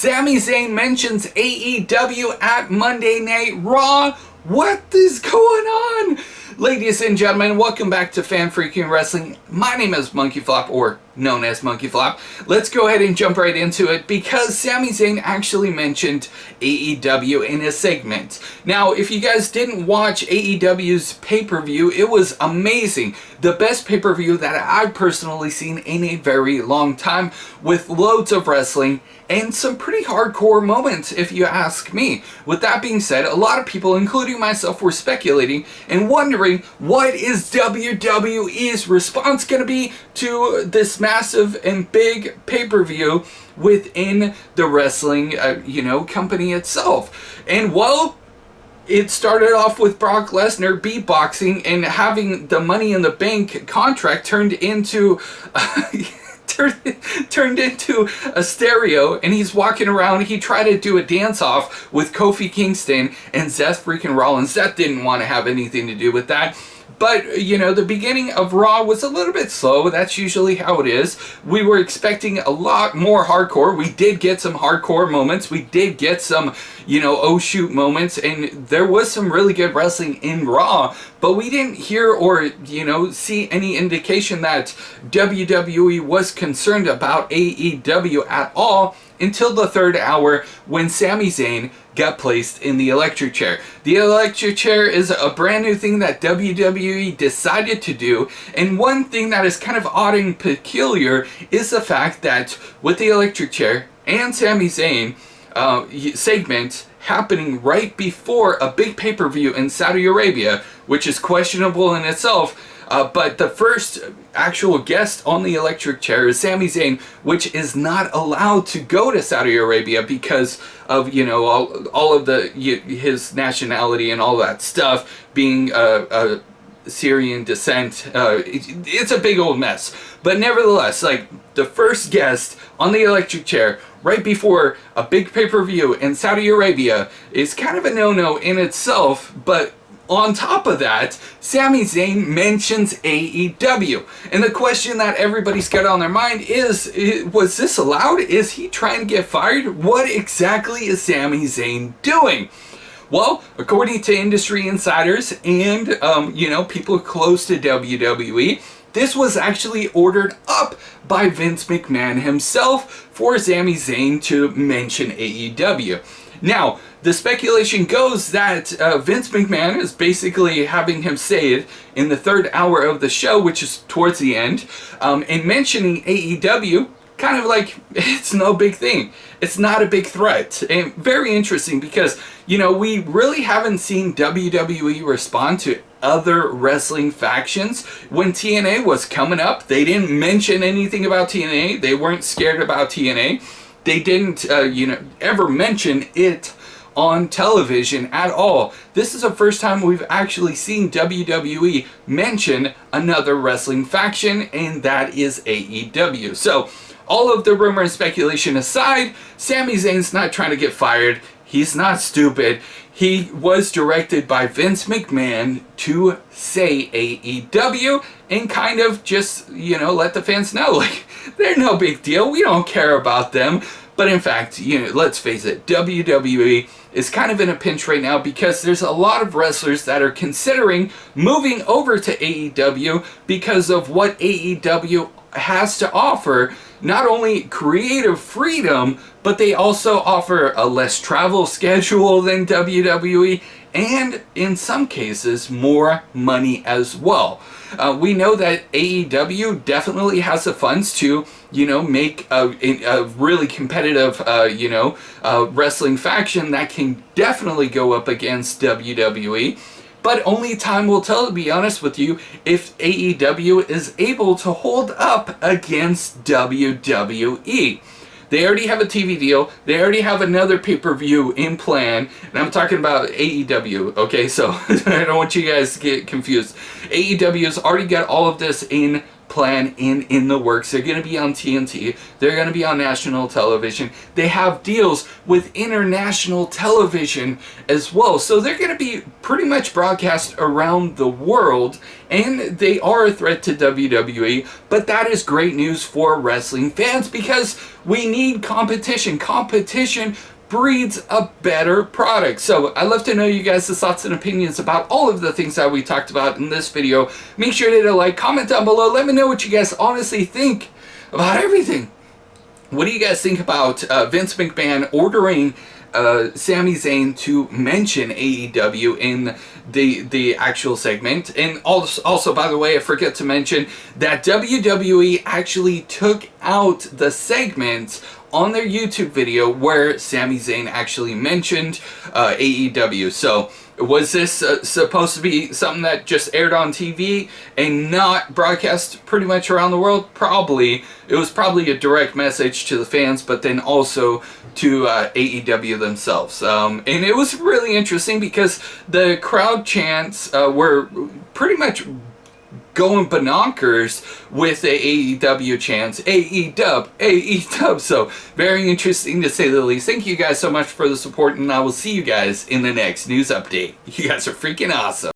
Sami Zayn mentions AEW at Monday Night Raw. What is going on? Ladies and gentlemen, welcome back to Fan Freaking Wrestling. My name is Monkey Flop, or known as Monkey Flop. Let's go ahead and jump right into it because Sami Zayn actually mentioned AEW in a segment. Now, if you guys didn't watch AEW's pay-per-view, it was amazing. The best pay-per-view that I've personally seen in a very long time, with loads of wrestling and some pretty hardcore moments, if you ask me. With that being said, a lot of people, including myself, were speculating and wondering what is WWE's response going to be to this massive and big pay-per-view within the wrestling, company itself. And well, it started off with Brock Lesnar beatboxing and having the Money in the Bank contract turned into turned into a stereo, and he's walking around. He tried to do a dance-off with Kofi Kingston and Seth freaking Rollins. Seth didn't want to have anything to do with that. But, the beginning of Raw was a little bit slow. That's usually how it is. We were expecting a lot more hardcore. We did get some hardcore moments. We did get some, oh shoot moments. And there was some really good wrestling in Raw. But we didn't hear or, see any indication that WWE was concerned about AEW at all until the third hour when Sami Zayn got placed in the electric chair. The electric chair is a brand new thing that WWE decided to do, and one thing that is kind of odd and peculiar is the fact that with the electric chair and Sami Zayn segment happening right before a big pay-per-view in Saudi Arabia, which is questionable in itself, but the first actual guest on the electric chair is Sami Zayn, which is not allowed to go to Saudi Arabia because of, all of his nationality and all that stuff, being a Syrian descent. It's a big old mess. But nevertheless, the first guest on the electric chair right before a big pay-per-view in Saudi Arabia is kind of a no-no in itself, but on top of that, Sami Zayn mentions AEW. And the question that everybody's got on their mind is, was this allowed? Is he trying to get fired? What exactly is Sami Zayn doing? Well, according to industry insiders and, people close to WWE, this was actually ordered up by Vince McMahon himself for Sami Zayn to mention AEW. Now, the speculation goes that Vince McMahon is basically having him say it in the third hour of the show, which is towards the end, and mentioning AEW, kind of like it's no big thing. It's not a big threat. And very interesting because, we really haven't seen WWE respond to other wrestling factions. When TNA was coming up, they didn't mention anything about TNA. They weren't scared about TNA. They didn't, ever mention it on television at all. This is the first time we've actually seen WWE mention another wrestling faction, and that is AEW. So, all of the rumor and speculation aside, Sami Zayn's not trying to get fired. He's not stupid. He was directed by Vince McMahon to say AEW and kind of just, let the fans know, they're no big deal. We don't care about them. But in fact, let's face it, WWE is kind of in a pinch right now because there's a lot of wrestlers that are considering moving over to AEW because of what AEW has to offer. Not only creative freedom, but they also offer a less travel schedule than WWE, and in some cases, more money as well. We know that AEW definitely has the funds to, make a really competitive, wrestling faction that can definitely go up against WWE. But only time will tell, to be honest with you, if AEW is able to hold up against WWE. They already have a TV deal. They already have another pay-per-view in plan. And I'm talking about AEW, okay? So I don't want you guys to get confused. AEW has already got all of this in plan in the works. They're going to be on TNT. They're going to be on national television. They have deals with international television as well. So they're going to be pretty much broadcast around the world, and they are a threat to WWE, but that is great news for wrestling fans because we need competition. Competition breeds a better product. So I'd love to know you guys' thoughts and opinions about all of the things that we talked about in this video. Make sure to hit a like, comment down below, let me know what you guys honestly think about everything. What do you guys think about Vince McMahon ordering Sami Zayn to mention AEW in the actual segment? And also, by the way, I forget to mention that WWE actually took out the segment on their YouTube video where Sami Zayn actually mentioned AEW. So was this supposed to be something that just aired on TV and not broadcast pretty much around the world? Probably. It was probably a direct message to the fans, but then also to AEW themselves. And it was really interesting because the crowd chants were pretty much going bonkers with the AEW chants, AEW, AEW. So very interesting to say the least. Thank you guys so much for the support, and I will see you guys in the next news update. You guys are freaking awesome.